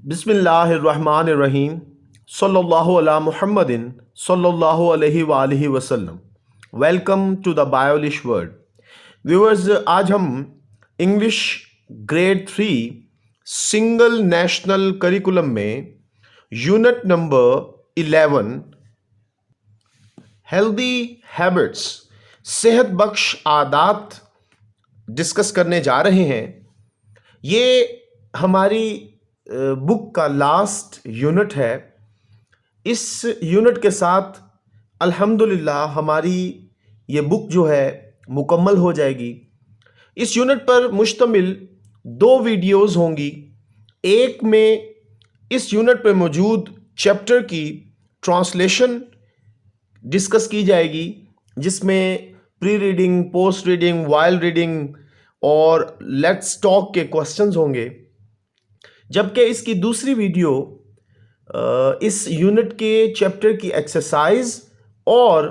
बिस्मिल्लाहिर्रहमानिर्रहीम सल्लल्लाहु अला मुहम्मदिन सल्लल्लाहु अलैहि वसल्लम। Welcome to the Biolish world. Viewers, आज हम English grade 3 single national curriculum में यूनिट नंबर 11 हेल्दी हैबिट्स सेहत बख्श आदात डिस्कस करने जा रहे हैं। ये हमारी बुक का लास्ट यूनिट है। इस यूनिट के साथ अल्हम्दुलिल्लाह हमारी ये बुक जो है मुकम्मल हो जाएगी। इस यूनिट पर मुश्तमिल 2 वीडियोस होंगी। एक में इस यूनिट पर मौजूद चैप्टर की ट्रांसलेशन डिस्कस की जाएगी, जिसमें pre reading, post reading, while reading और लेट्स टॉक के क्वेश्चंस होंगे। जबकि इसकी दूसरी वीडियो इस यूनिट के चैप्टर की एक्सरसाइज और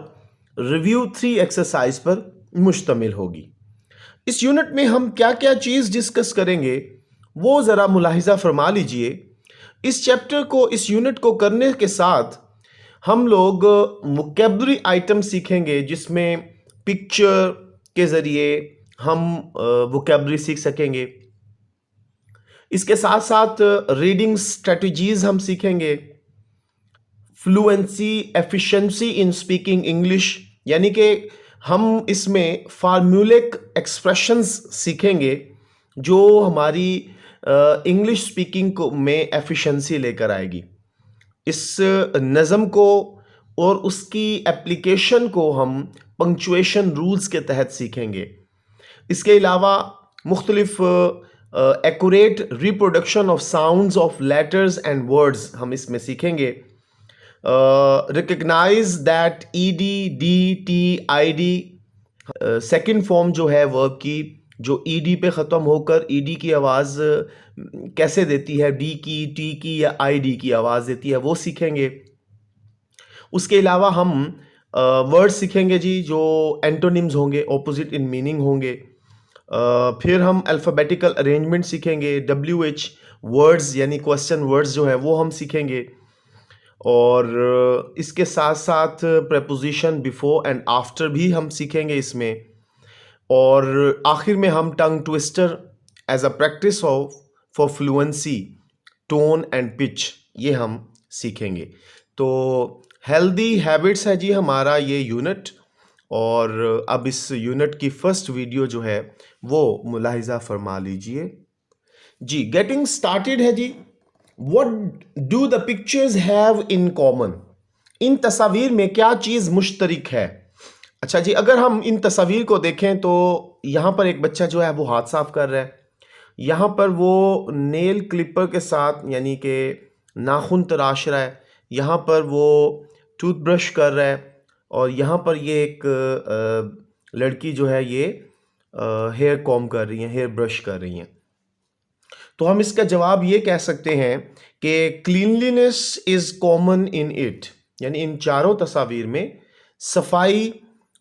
रिव्यू 3 एक्सरसाइज पर मुश्तमिल होगी। इस यूनिट में हम क्या क्या चीज़ डिस्कस करेंगे वो ज़रा मुलाहिजा फरमा लीजिए। इस चैप्टर को, इस यूनिट को करने के साथ हम लोग वोकैबुलरी आइटम सीखेंगे, जिसमें पिक्चर के ज़रिए हम वोकैबुलरी सीख सकेंगे। इसके साथ साथ रीडिंग स्ट्रेटजीज हम सीखेंगे, fluency, efficiency in speaking English, यानी कि हम इसमें फार्मूलिक एक्सप्रेशंस सीखेंगे जो हमारी इंग्लिश स्पीकिंग को में एफिशिएंसी लेकर आएगी। इस नज़म को और उसकी एप्लीकेशन को हम पंक्चुएशन रूल्स के तहत सीखेंगे। इसके अलावा मुख्तलिफ accurate reproduction of sounds of letters and words हम इसमें सीखेंगे। Recognise that ED, D, T, ID second form जो है वर्ब की, जो ईडी पे ख़त्म होकर ईडी की आवाज़ कैसे देती है, डी की, टी की या आईडी की आवाज़ देती है, वो सीखेंगे। उसके अलावा हम वर्ड्स सीखेंगे जी जो एंटोनिम्स होंगे, ऑपोजिट इन मीनिंग होंगे। फिर हम अल्फ़ाबेटिकल अरेंजमेंट सीखेंगे, WH वर्ड्स यानी क्वेश्चन वर्ड्स जो है वो हम सीखेंगे। और इसके साथ साथ प्रेपोजिशन बिफोर एंड आफ्टर भी हम सीखेंगे इसमें। और आखिर में हम tongue twister as a practice of for fluency, tone and pitch, ये हम सीखेंगे। तो हेल्दी हैबिट्स है जी हमारा ये यूनिट। और अब इस यूनिट की फर्स्ट वीडियो जो है वो मुलाहिजा फरमा लीजिए जी। गेटिंग स्टार्टेड है जी। What do the pictures have in common? इन तस्वीर में क्या चीज़ मुश्तरक है? अच्छा जी, अगर हम इन तस्वीर को देखें तो यहाँ पर एक बच्चा जो है वो हाथ साफ कर रहा है। यहाँ पर वो नेल क्लिपर के साथ यानी कि नाखून तराश रहा है। यहाँ पर वो टूथब्रश कर रहा है। और यहाँ पर ये एक लड़की जो है ये हेयर कॉम्ब कर रही है, हेयर ब्रश कर रही हैं। तो हम इसका जवाब ये कह सकते हैं कि cleanliness is common in it, यानी इन चारों तस्वीर में सफाई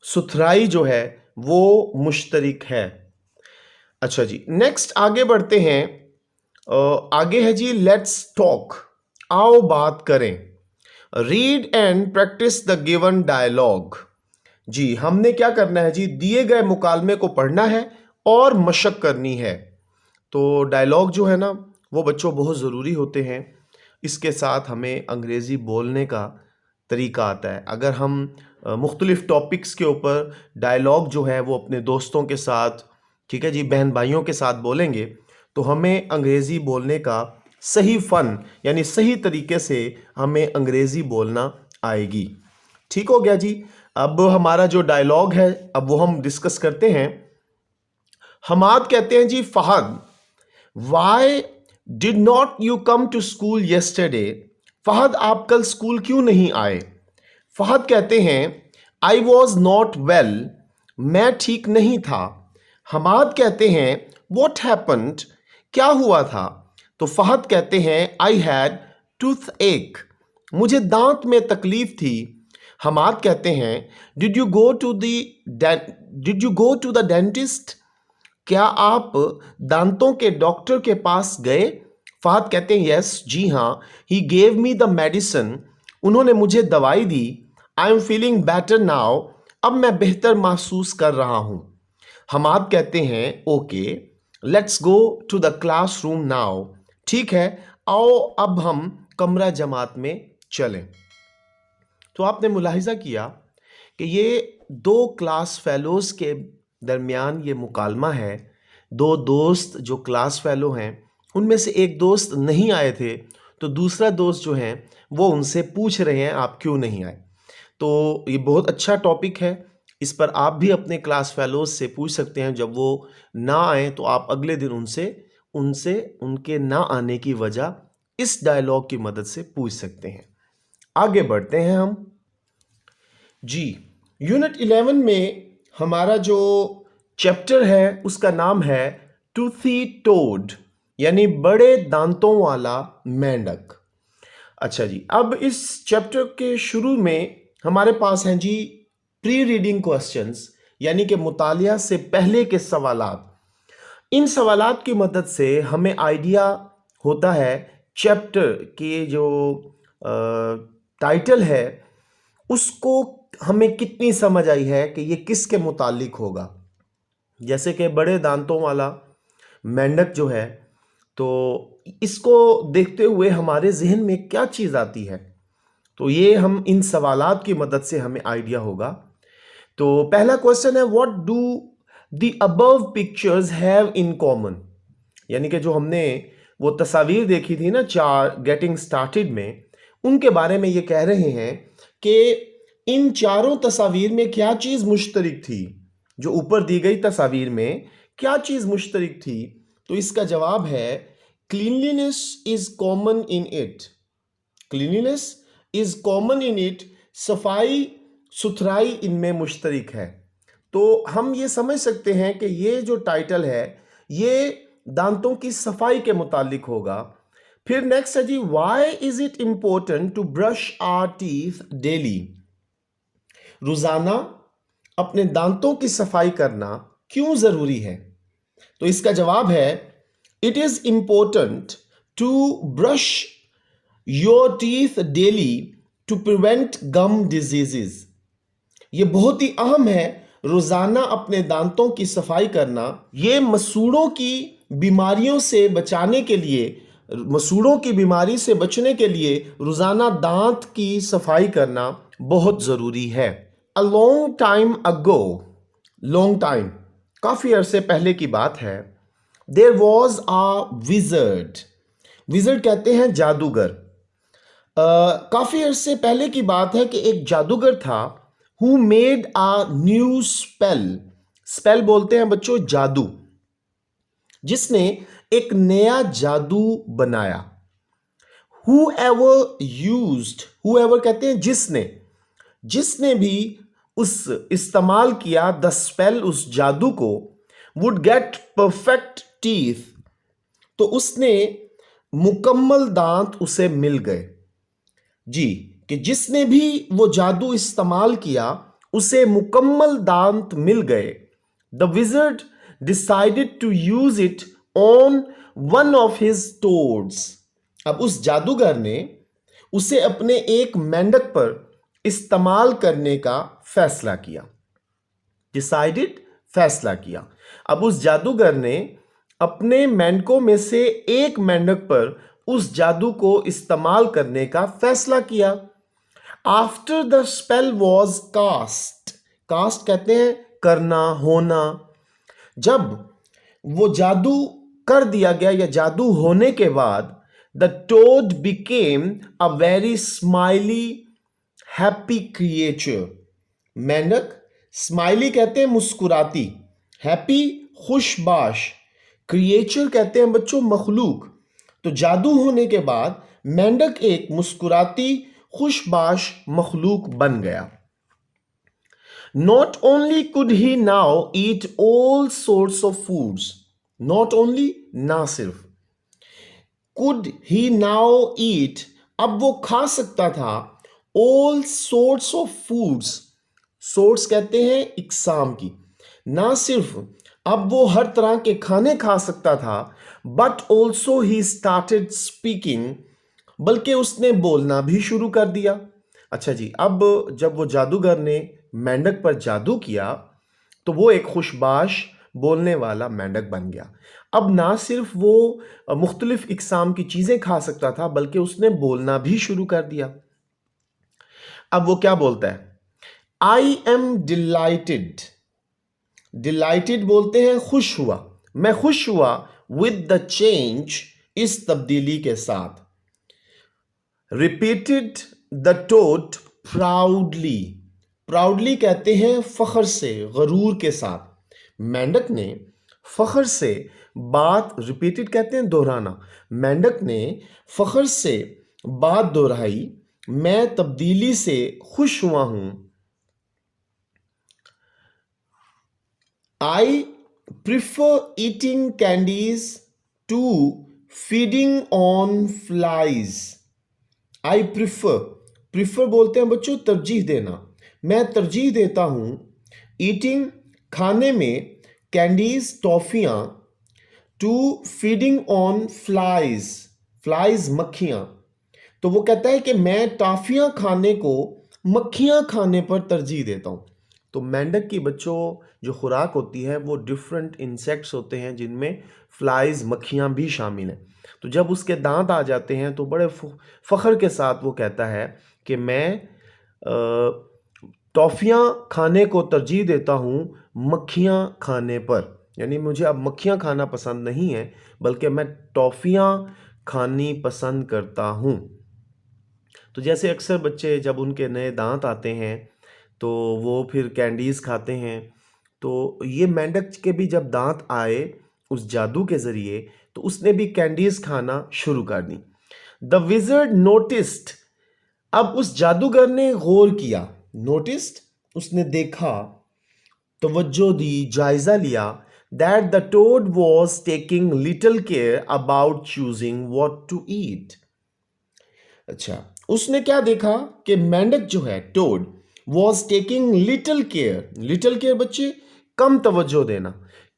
सुथराई जो है वो मुश्तरक है। अच्छा जी, नेक्स्ट आगे बढ़ते हैं। आगे है जी लेट्स टॉक, आओ बात करें। Read and practise the given dialogue. जी, हमने क्या करना है जी, दिए गए मुकालमे को पढ़ना है और मशक करनी है। तो डायलॉग जो है ना वो बच्चों बहुत ज़रूरी होते हैं। इसके साथ हमें अंग्रेज़ी बोलने का तरीका आता है। अगर हम मुख्तलिफ़ टॉपिक्स के ऊपर डायलॉग जो है वो अपने दोस्तों के साथ, ठीक है जी, बहन भाइयों के साथ बोलेंगे तो हमें अंग्रेज़ी बोलने का सही फ़न यानी सही तरीके से हमें अंग्रेज़ी बोलना आएगी। ठीक हो गया जी। अब हमारा जो डायलॉग है अब वो हम डिस्कस करते हैं। हमाद कहते हैं जी, Fahad, why did not you come to school yesterday? Fahad, आप कल स्कूल क्यों नहीं आए? फ़हद कहते हैं, आई वॉज नॉट वेल, मैं ठीक नहीं था। हमाद कहते हैं, वॉट हैपन्ड, क्या हुआ था? तो फ़हद कहते हैं, आई हैड टूथ एक, मुझे दांत में तकलीफ थी। हमाद कहते हैं, did you go to the dentist? क्या आप दांतों के डॉक्टर के पास गए? फहद कहते हैं यस, जी हाँ, he gave me the medicine, उन्होंने मुझे दवाई दी, I am feeling better now, अब मैं बेहतर महसूस कर रहा हूं। हमाद कहते हैं okay, let's go to the classroom now, ठीक है, आओ अब हम कमरा जमात में चलें। तो आपने मुलाहिजा किया कि ये दो क्लास फेलोज़ के दरमियान ये मुकालमा है। दो दोस्त जो क्लास फेलो हैं, उनमें से एक दोस्त नहीं आए थे, तो दूसरा दोस्त जो है वो उनसे पूछ रहे हैं आप क्यों नहीं आए। तो ये बहुत अच्छा टॉपिक है, इस पर आप भी अपने क्लास फेलोज़ से पूछ सकते हैं। जब वो ना आए तो आप अगले दिन उनसे उनसे उनके ना आने की वजह इस डायलॉग की मदद से पूछ सकते हैं। आगे बढ़ते हैं हम जी। यूनिट 11 में हमारा जो चैप्टर है उसका नाम है टूथी टोड, यानी बड़े दांतों वाला मेंढक। अच्छा जी, अब इस चैप्टर के शुरू में हमारे पास हैं जी प्री रीडिंग क्वेश्चंस, यानी कि मुतालिया से पहले के सवालात। इन सवालात की मदद से हमें आइडिया होता है चैप्टर के जो टाइटल है उसको हमें कितनी समझ आई है कि ये किसके मुतालिक होगा। जैसे कि बड़े दांतों वाला मेंढक जो है, तो इसको देखते हुए हमारे जहन में क्या चीज़ आती है, तो ये हम इन सवालात की मदद से हमें आइडिया होगा। तो पहला क्वेश्चन है what do the above pictures have in common, यानी कि जो हमने वो तस्वीर देखी थी ना चार गेटिंग स्टार्टेड में, उनके बारे में ये कह रहे हैं कि इन चारों तस्वीर में क्या चीज़ मुश्तरक थी। जो ऊपर दी गई तस्वीर में क्या चीज़ मुश्तरक थी, तो इसका जवाब है cleanliness is common in it. Cleanliness is common in it, सफाई सुथराई इनमें मुश्तरक है। तो हम ये समझ सकते हैं कि ये जो टाइटल है ये दांतों की सफाई के मुतालिक होगा। फिर नेक्स्ट है जी why is it important to brush our teeth daily, रोजाना अपने दांतों की सफाई करना क्यों जरूरी है। तो इसका जवाब है it is important to brush your teeth daily to prevent gum diseases. ये बहुत ही अहम है रोजाना अपने दांतों की सफाई करना, ये मसूड़ों की बीमारियों से बचाने के लिए, मसूड़ों की बीमारी से बचने के लिए रोजाना दांत की सफाई करना बहुत जरूरी है। A long time ago, long time काफी अरसे पहले की बात है, there was a wizard, wizard कहते हैं जादूगर। काफी अरसे पहले की बात है कि एक जादूगर था who made a new spell, spell बोलते हैं बच्चों जादू, जिसने एक नया जादू बनाया। whoever used, whoever कहते हैं जिसने, जिसने भी उस इस्तेमाल किया द स्पेल, उस जादू को, वुड गेट परफेक्ट टीथ, तो उसने मुकम्मल दांत उसे मिल गए जी। कि जिसने भी वो जादू इस्तेमाल किया उसे मुकम्मल दांत मिल गए। The wizard decided to use it on one of his toads, अब उस जादूगर ने उसे अपने एक मेंढक पर इस्तेमाल करने का फैसला किया। डिसाइडेड, फैसला किया। अब उस जादूगर ने अपने मेंढकों में से एक मेंढक पर उस जादू को इस्तेमाल करने का फैसला किया। After the spell was cast, cast कहते हैं करना, होना। जब वो जादू कर दिया गया या जादू होने के बाद the toad became a very smiley happy creature, मेंढक स्माइली कहते हैं मुस्कुराती, हैप्पी खुशबाश, क्रिएचर कहते हैं बच्चों मखलूक। तो जादू होने के बाद मेंढक एक मुस्कुराती खुशबाश मखलूक बन गया। Not only could he now eat all sorts of foods, not only ना सिर्फ, कुड ही नाउ ईट अब वो खा सकता था all sorts of foods, sorts कहते हैं इकसाम की, ना सिर्फ अब वो हर तरह के खाने खा सकता था but also he started speaking, बल्कि उसने बोलना भी शुरू कर दिया। अच्छा जी, अब जब वो जादूगर ने मेंढक पर जादू किया तो वो एक खुशबाश बोलने वाला मेंढक बन गया। अब ना सिर्फ वो मुख्तलिफ इकसाम की चीज़ें खा सकता था, बल्कि उसने बोलना भी शुरू कर दिया। अब वो क्या बोलता है? I am delighted. डिलाइटेड बोलते हैं खुश हुआ, मैं खुश हुआ विद द चेंज, इस तब्दीली के साथ। Repeated the toad proudly. Proudly कहते हैं फख्र से, गरूर के साथ। मेंढक ने फख्र से बात, रिपीटेड कहते हैं दोहराना, मेंढक ने फख्र से बात दोहराई, मैं तब्दीली से खुश हुआ हूं। I prefer eating candies to feeding on flies. I prefer, prefer बोलते हैं बच्चों तरजीह देना, मैं तरजीह देता हूं ईटिंग खाने में, कैंडीज टॉफियां, to feeding on flies, flies मक्खियां। तो वो कहता है कि मैं टॉफियां खाने को मक्खियां खाने पर तरजीह देता हूं। तो मेंढक की बच्चों जो खुराक होती है वो डिफरेंट इंसेक्ट्स होते हैं, जिनमें फ्लाइज मक्खियां भी शामिल हैं। तो जब उसके दांत आ जाते हैं तो बड़े फख्र के साथ वो कहता है कि मैं टॉफ़ियाँ खाने को तरजीह देता हूँ मक्खियाँ खाने पर। यानी मुझे अब मक्खियाँ खाना पसंद नहीं है, बल्कि मैं टॉफ़ियाँ खानी पसंद करता हूँ। तो जैसे अक्सर बच्चे जब उनके नए दांत आते हैं तो वो फिर कैंडीज़ खाते हैं। तो ये मेंढक के भी जब दांत आए उस जादू के ज़रिए, तो उसने भी कैंडीज़ खाना शुरू कर दी। द विज़र्ड नोटिस्ड, अब उस जादूगर ने गौर किया, नोटिस्ड उसने देखा, तवज्जो दी, जायजा लिया, that the toad was taking little care about choosing what to eat. अच्छा, उसने क्या देखा कि मेंढक जो है toad was taking little care, little care बच्चे कम तवज्जो देना,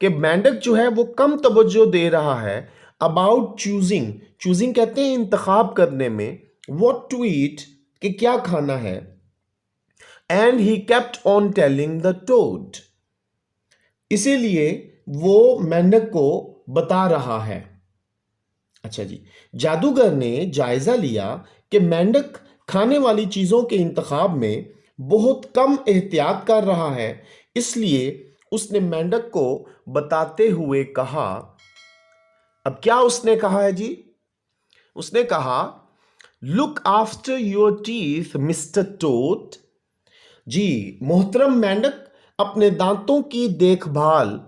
कि मेंढक जो है वो कम तवज्जो दे रहा है अबाउट चूजिंग, चूजिंग कहते हैं इंतखाब करने में, व्हाट टू ईट कि क्या खाना है, and he kept on telling the toad, इसीलिए वो मेंढक को बता रहा है। अच्छा जी, जादूगर ने जायजा लिया कि मेंढक खाने वाली चीजों के इंतखाब में बहुत कम एहतियात कर रहा है, इसलिए उसने मेंढक को बताते हुए कहा, अब क्या उसने कहा है जी? उसने कहा, look after your teeth Mr Toad. जी मोहतरम मेंढक, अपने दांतों की देखभाल,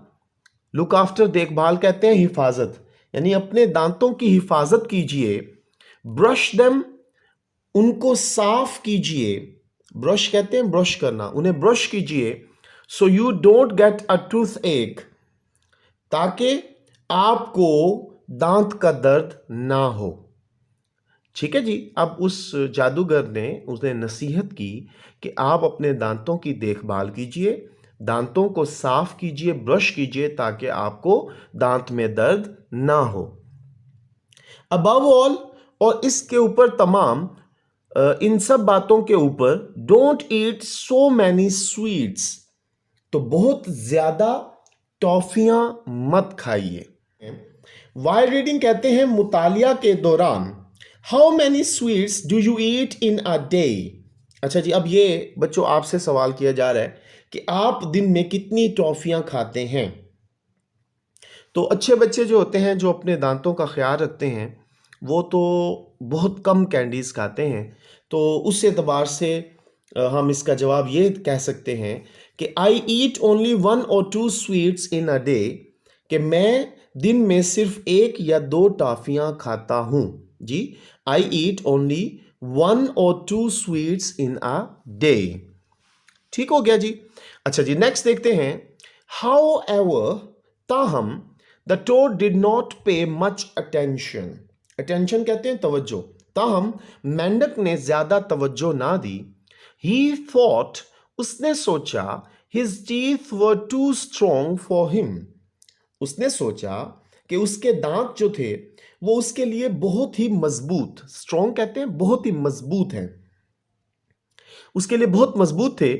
लुक आफ्टर देखभाल कहते हैं हिफाजत, यानी अपने दांतों की हिफाजत कीजिए। ब्रश देम, उनको साफ कीजिए, ब्रश कहते हैं ब्रश करना, उन्हें ब्रश कीजिए। So you don't get a tooth एक, ताकि आपको दांत का दर्द ना हो। ठीक है जी, अब उस जादूगर ने उसने नसीहत की कि आप अपने दांतों की देखभाल कीजिए, दांतों को साफ कीजिए, ब्रश कीजिए, ताकि आपको दांत में दर्द ना हो। अबव ऑल, और इसके ऊपर तमाम, इन सब बातों के ऊपर, don't eat so many sweets, तो बहुत ज्यादा टॉफियां मत खाइए। वाइल रीडिंग कहते हैं मुतालिया के दौरान, how many sweets do you eat in a day. अच्छा जी, अब ये बच्चों आपसे सवाल किया जा रहा है कि आप दिन में कितनी टॉफियां खाते हैं। तो अच्छे बच्चे जो होते हैं, जो अपने दांतों का ख्याल रखते हैं, वो तो बहुत कम कैंडीज़ खाते हैं। तो उस एतबार से हम इसका जवाब ये कह सकते हैं कि I eat only 1 or 2 sweets in a day, कि मैं दिन में सिर्फ 1 या 2 टॉफ़ियाँ खाता हूँ। जी, I eat only 1 or 2 sweets in a day. ठीक हो गया जी। अच्छा जी, नेक्स्ट देखते हैं। हाउ एवर, ताहम, the toad did not pay much attention. Attention कहते हैं तवज्जो, ताहम मेंढक ने ज्यादा तवज्जो ना दी। ही थॉट, उसने सोचा, his teeth were too strong for him, उसने सोचा कि उसके दांत जो थे वो उसके लिए बहुत ही मजबूत, स्ट्रॉन्ग कहते हैं, बहुत ही मजबूत हैं, उसके लिए बहुत मजबूत थे।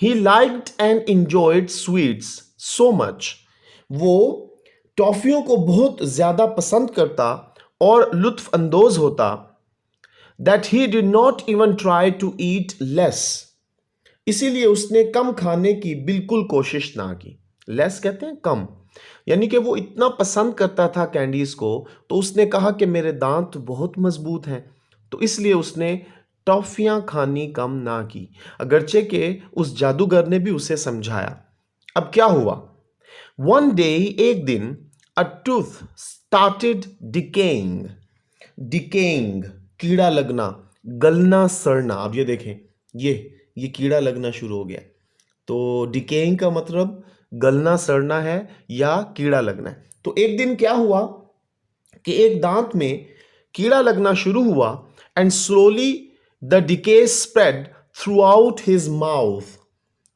He liked and enjoyed sweets so much, वो टॉफियों को बहुत ज्यादा पसंद करता और लुत्फ अंदोज होता, that he did not even try to eat less, इसीलिए उसने कम खाने की बिल्कुल कोशिश ना की। लेस कहते हैं कम, यानी कि वो इतना पसंद करता था कैंडीज को, तो उसने कहा कि मेरे दांत बहुत मजबूत हैं, तो इसलिए उसने टॉफियां खानी कम ना की, अगरचे के उस जादूगर ने भी उसे समझाया। अब क्या हुआ? वन डे, एक दिन, अ टूथ स्टार्टेड डिकेइंग। डिकेइंग कीड़ा लगना, गलना सड़ना। अब ये देखें, ये कीड़ा लगना शुरू हो गया। तो डिकेइंग का मतलब गलना सड़ना है या कीड़ा लगना है। तो एक दिन क्या हुआ कि एक दांत में कीड़ा लगना शुरू हुआ, and slowly the decay spread through out his mouth.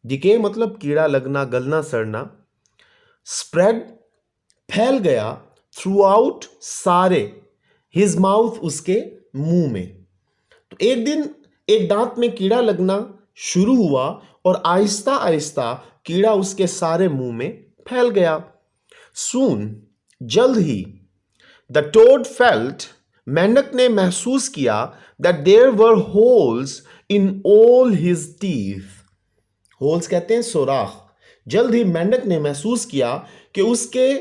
Decay मतलब कीड़ा लगना, गलना सड़ना, स्प्रेड फैल गया, थ्रू आउट सारे, हिज माउथ उसके मुंह में। तो एक दिन एक दांत में कीड़ा लगना शुरू हुआ और आहिस्ता आहिस्ता कीड़ा उसके सारे मुंह में फैल गया। सून, जल्द ही, द टोड फेल्ट, मेंढक ने महसूस किया, that there were holes in all his teeth. Holes कहते हैं सुराख। जल्द ही मेंढक ने महसूस किया कि उसके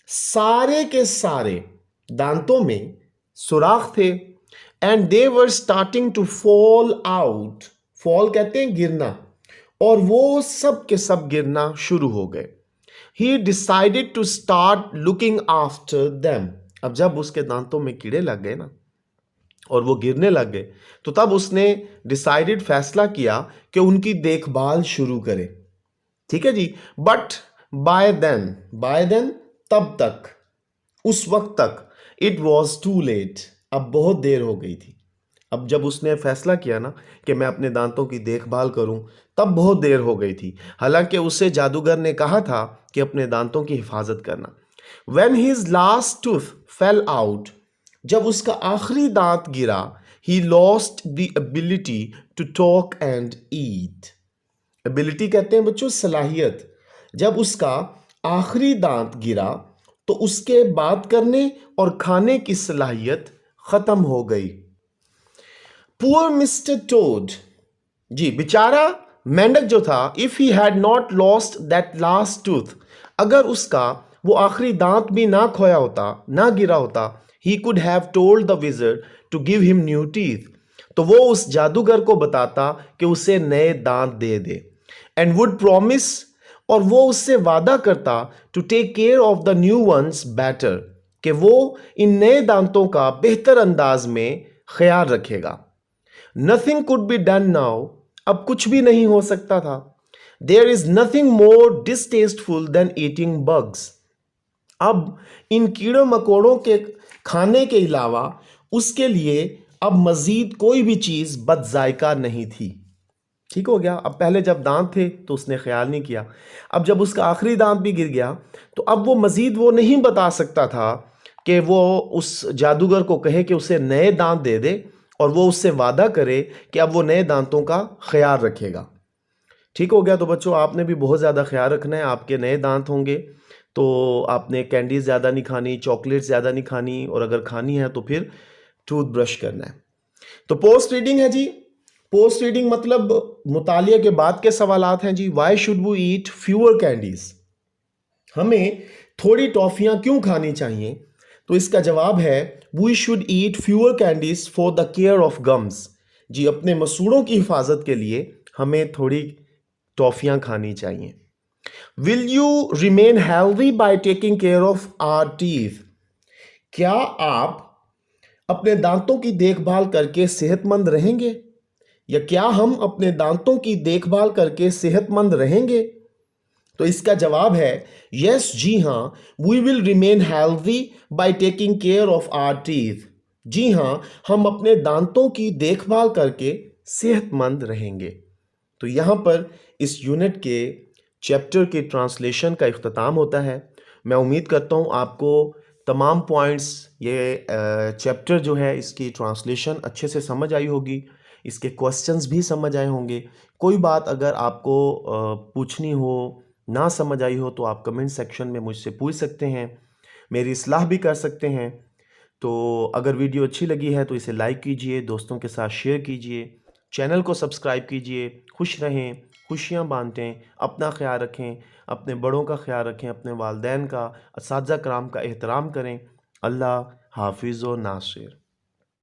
सारे के सारे दांतों में सुराख थे, and they were starting to fall out. Fall कहते हैं गिरना, और वो सब के सब गिरना शुरू हो गए। He decided to start looking after them. अब जब उसके दांतों में कीड़े लग गए ना और वो गिरने लग गए, तो तब उसने डिसाइडेड, फैसला किया कि उनकी देखभाल शुरू करे। ठीक है जी। बट बाय देन तब तक, उस वक्त तक, इट वॉज टू लेट, अब बहुत देर हो गई थी। अब जब उसने फैसला किया ना कि मैं अपने दांतों की देखभाल करूं, तब बहुत देर हो गई थी। हालांकि उसे जादूगर ने कहा था कि अपने दांतों की हिफाजत करना। When his last tooth fell out, जब उसका आखिरी दांत गिरा, he lost the ability to talk and eat. Ability कहते हैं बच्चों सलाहियत। जब उसका आखिरी दांत गिरा तो उसके बात करने और खाने की सलाहियत खत्म हो गई। पुअर मिस्टर टोड, जी बेचारा मेंढक जो था, if he had not lost that last tooth, अगर उसका वो आखिरी दांत भी ना खोया होता, ना गिरा होता, he could have told the wizard to give him new teeth, तो वो उस जादूगर को बताता कि उसे नए दांत दे दे, एंड वुड प्रॉमिस, और वो उससे वादा करता, to take care of the new ones better, कि वो इन नए दांतों का बेहतर अंदाज में ख्याल रखेगा। Nothing could be done now, अब कुछ भी नहीं हो सकता था। There is nothing more distasteful than eating bugs, अब इन कीड़ों मकोड़ों के खाने के अलावा उसके लिए अब मजीद कोई भी चीज बदजायका नहीं थी। ठीक हो गया। अब पहले जब दांत थे तो उसने ख्याल नहीं किया, अब जब उसका आखिरी दांत भी गिर गया तो अब वो मजीद वो नहीं बता सकता था कि वो उस जादूगर को कहे कि उसे नए दांत दे दे, और वो उससे वादा करे कि अब वो नए दांतों का ख्याल रखेगा। ठीक हो गया। तो बच्चों आपने भी बहुत ज़्यादा ख्याल रखना है। आपके नए दांत होंगे तो आपने कैंडीज ज़्यादा नहीं खानी, चॉकलेट ज़्यादा नहीं खानी, और अगर खानी है तो फिर टूथब्रश करना है। तो पोस्ट रीडिंग है जी। पोस्ट रीडिंग मतलब मुतालिया के बाद के सवालात हैं जी। Why should we eat fewer candies, हमें थोड़ी टॉफियां क्यों खानी चाहिए? तो इसका जवाब है we should eat fewer candies for the care of gums. जी अपने मसूड़ों की हिफाजत के लिए हमें थोड़ी टॉफियां खानी चाहिए। Will you remain healthy by taking care of our teeth, क्या आप अपने दांतों की देखभाल करके सेहतमंद रहेंगे, या क्या हम अपने दांतों की देखभाल करके सेहतमंद रहेंगे? तो इसका जवाब है यस, जी हाँ, we will remain healthy by taking care of our teeth. जी हाँ, हम अपने दांतों की देखभाल करके सेहतमंद रहेंगे। तो यहाँ पर इस यूनिट के चैप्टर के ट्रांसलेशन का इख्तिताम होता है। मैं उम्मीद करता हूँ आपको तमाम पॉइंट्स ये चैप्टर जो है इसकी ट्रांसलेशन अच्छे से समझ आई होगी, इसके क्वेश्चंस भी समझ आए होंगे। कोई बात अगर आपको पूछनी हो, ना समझ आई हो तो आप कमेंट सेक्शन में मुझसे पूछ सकते हैं, मेरी इस्लाह भी कर सकते हैं। तो अगर वीडियो अच्छी लगी है तो इसे लाइक कीजिए, दोस्तों के साथ शेयर कीजिए, चैनल को सब्सक्राइब कीजिए। खुश रहें, खुशियाँ बांटें, अपना ख्याल रखें, अपने बड़ों का ख्याल रखें, अपने वालिदैन का, असातिज़ा कराम का एहतराम करें। अल्लाह हाफिज़ व नासिर।